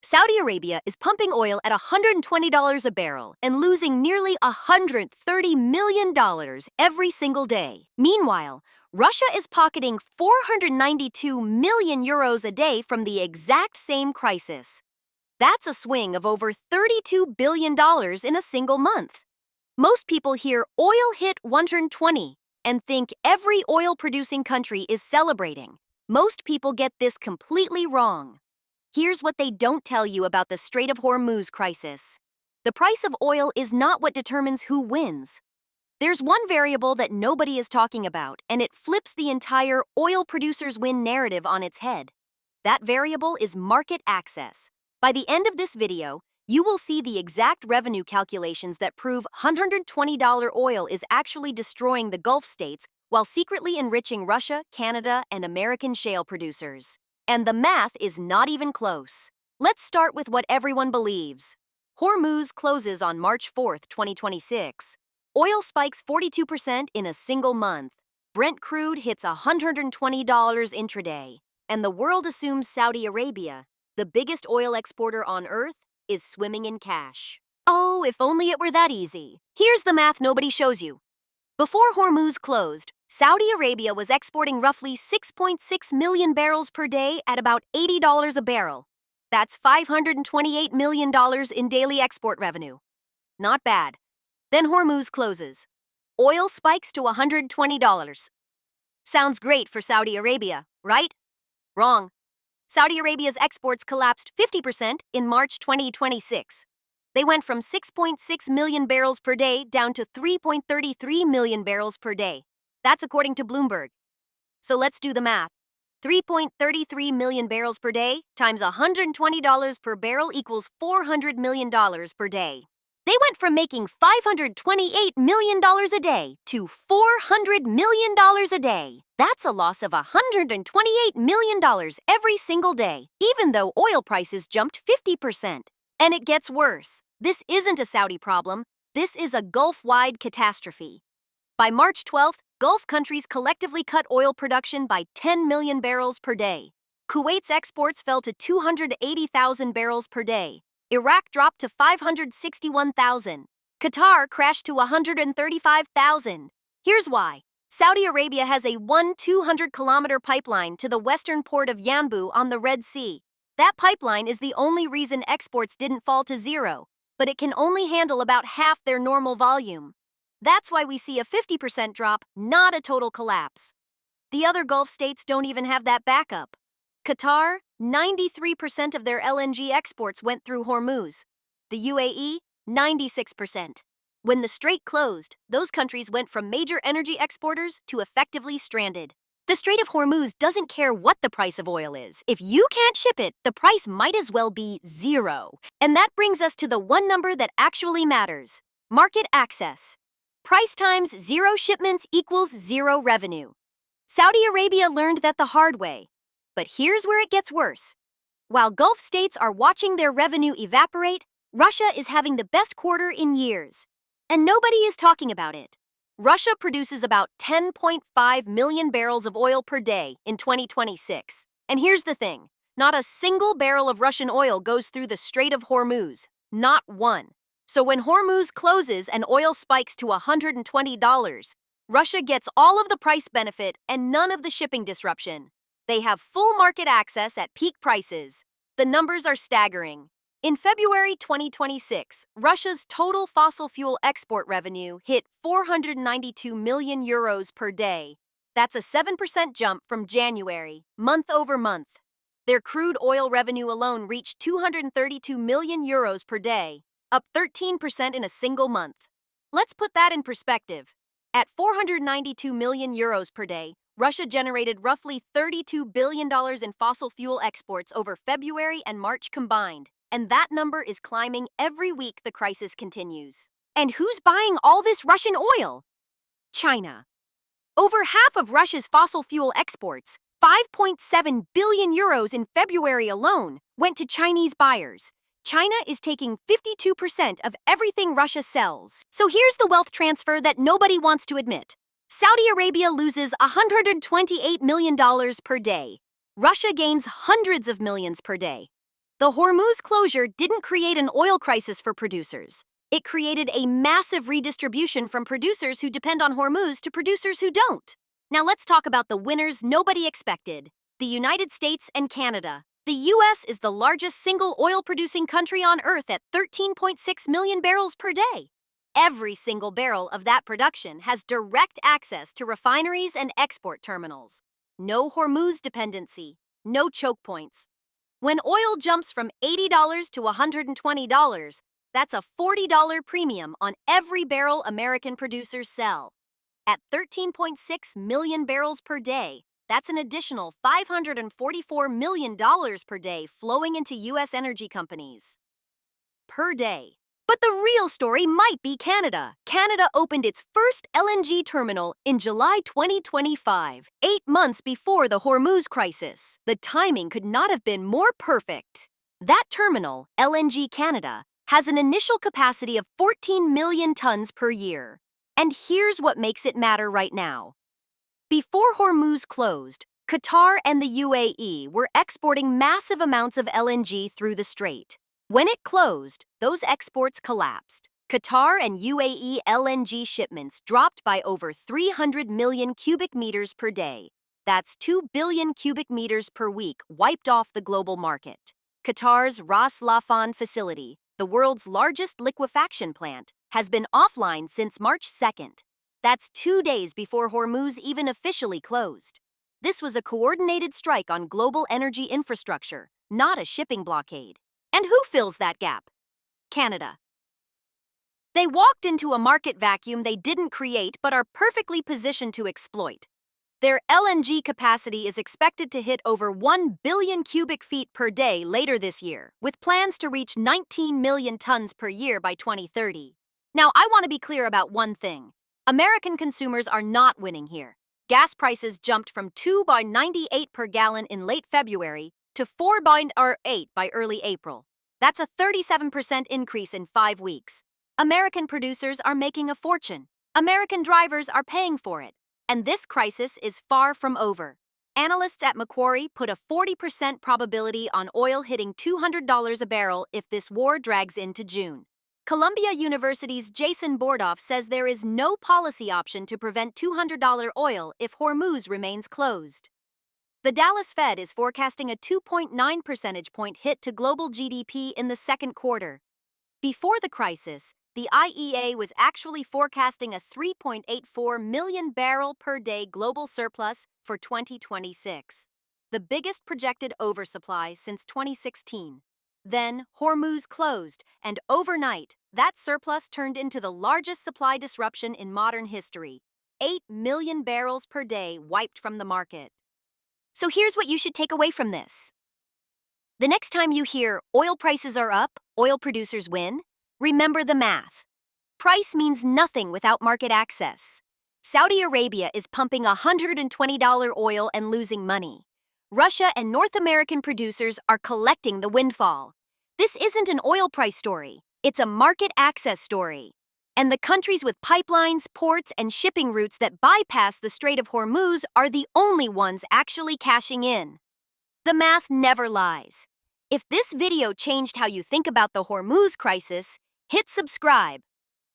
Saudi Arabia is pumping oil at $120 a barrel and losing nearly $130 million every single day. Meanwhile, Russia is pocketing 492 million euros a day from the exact same crisis. That's a swing of over $32 billion in a single month. Most people hear oil hit 120 and think every oil-producing country is celebrating. Most people get this completely wrong. Here's what they don't tell you about the Strait of Hormuz crisis. The price of oil is not what determines who wins. There's one variable that nobody is talking about, and it flips the entire oil producers win narrative on its head. That variable is market access. By the end of this video, you will see the exact revenue calculations that prove $120 oil is actually destroying the Gulf states while secretly enriching Russia, Canada, and American shale producers. And the math is not even close. Let's start with what everyone believes. Hormuz closes on March 4th, 2026. Oil spikes 42% in a single month. Brent crude hits $120 intraday. And the world assumes Saudi Arabia, the biggest oil exporter on Earth, is swimming in cash. Oh, if only it were that easy. Here's the math nobody shows you. Before Hormuz closed, Saudi Arabia was exporting roughly 6.6 million barrels per day at about $80 a barrel. That's $528 million in daily export revenue. Not bad. Then Hormuz closes. Oil spikes to $120. Sounds great for Saudi Arabia, right? Wrong. Saudi Arabia's exports collapsed 50% in March 2026. They went from 6.6 million barrels per day down to 3.33 million barrels per day. That's according to Bloomberg. So let's do the math. 3.33 million barrels per day times $120 per barrel equals $400 million per day. They went from making $528 million a day to $400 million a day. That's a loss of $128 million every single day, even though oil prices jumped 50%. And it gets worse. This isn't a Saudi problem. This is a Gulf-Wide catastrophe. By March 12th, Gulf countries collectively cut oil production by 10 million barrels per day. Kuwait's exports fell to 280,000 barrels per day. Iraq dropped to 561,000. Qatar crashed to 135,000. Here's why. Saudi Arabia has a 200-kilometer pipeline to the western port of Yanbu on the Red Sea. That pipeline is the only reason exports didn't fall to zero, but it can only handle about half their normal volume. That's why we see a 50% drop, not a total collapse. The other Gulf states don't even have that backup. Qatar, 93% of their LNG exports went through Hormuz. The UAE, 96%. When the strait closed, those countries went from major energy exporters to effectively stranded. The Strait of Hormuz doesn't care what the price of oil is. If you can't ship it, the price might as well be zero. And that brings us to the one number that actually matters: market access. Price times zero shipments equals zero revenue. Saudi Arabia learned that the hard way. But here's where it gets worse. While Gulf states are watching their revenue evaporate, Russia is having the best quarter in years. And nobody is talking about it. Russia produces about 10.5 million barrels of oil per day in 2026. And here's the thing. Not a single barrel of Russian oil goes through the Strait of Hormuz. Not one. So when Hormuz closes and oil spikes to $120, Russia gets all of the price benefit and none of the shipping disruption. They have full market access at peak prices. The numbers are staggering. In February 2026, Russia's total fossil fuel export revenue hit 492 million euros per day. That's a 7% jump from January, month over month. Their crude oil revenue alone reached 232 million euros per day, up 13% in a single month. Let's put that in perspective. At 492 million euros per day, Russia generated roughly $32 billion in fossil fuel exports over February and March combined. And that number is climbing every week the crisis continues. And who's buying all this Russian oil? China. Over half of Russia's fossil fuel exports, 5.7 billion euros in February alone, went to Chinese buyers. China is taking 52% of everything Russia sells. So here's the wealth transfer that nobody wants to admit. Saudi Arabia loses $128 million per day. Russia gains hundreds of millions per day. The Hormuz closure didn't create an oil crisis for producers. It created a massive redistribution from producers who depend on Hormuz to producers who don't. Now let's talk about the winners nobody expected: the United States and Canada. The US is the largest single oil-producing country on Earth at 13.6 million barrels per day. Every single barrel of that production has direct access to refineries and export terminals. No Hormuz dependency, no choke points. When oil jumps from $80 to $120, that's a $40 premium on every barrel American producers sell. At 13.6 million barrels per day, that's an additional $544 million per day flowing into U.S. energy companies. Per day. But the real story might be Canada. Canada opened its first LNG terminal in July 2025, 8 months before the Hormuz crisis. The timing could not have been more perfect. That terminal, LNG Canada, has an initial capacity of 14 million tons per year. And here's what makes it matter right now. Before Hormuz closed, Qatar and the UAE were exporting massive amounts of LNG through the strait. When it closed, those exports collapsed. Qatar and UAE LNG shipments dropped by over 300 million cubic meters per day. That's 2 billion cubic meters per week wiped off the global market. Qatar's Ras Laffan facility, the world's largest liquefaction plant, has been offline since March 2nd. That's 2 days before Hormuz even officially closed. This was a coordinated strike on global energy infrastructure, not a shipping blockade. And who fills that gap? Canada. They walked into a market vacuum they didn't create but are perfectly positioned to exploit. Their LNG capacity is expected to hit over 1 billion cubic feet per day later this year, with plans to reach 19 million tons per year by 2030. Now, I want to be clear about one thing. American consumers are not winning here. Gas prices jumped from $2.98 per gallon in late February to $4.08 by early April. That's a 37% increase in 5 weeks. American producers are making a fortune. American drivers are paying for it. And this crisis is far from over. Analysts at Macquarie put a 40% probability on oil hitting $200 a barrel if this war drags into June. Columbia University's Jason Bordoff says there is no policy option to prevent $200 oil if Hormuz remains closed. The Dallas Fed is forecasting a 2.9 percentage point hit to global GDP in the second quarter. Before the crisis, the IEA was actually forecasting a 3.84 million barrel per day global surplus for 2026, the biggest projected oversupply since 2016. Then, Hormuz closed, and overnight, that surplus turned into the largest supply disruption in modern history: 8 million barrels per day wiped from the market. So here's what you should take away from this. The next time you hear oil prices are up, oil producers win, remember the math. Price means nothing without market access. Saudi Arabia is pumping $120 oil and losing money. Russia and North American producers are collecting the windfall. This isn't an oil price story, it's a market access story. And the countries with pipelines, ports, and shipping routes that bypass the Strait of Hormuz are the only ones actually cashing in. The math never lies. If this video changed how you think about the Hormuz crisis, hit subscribe.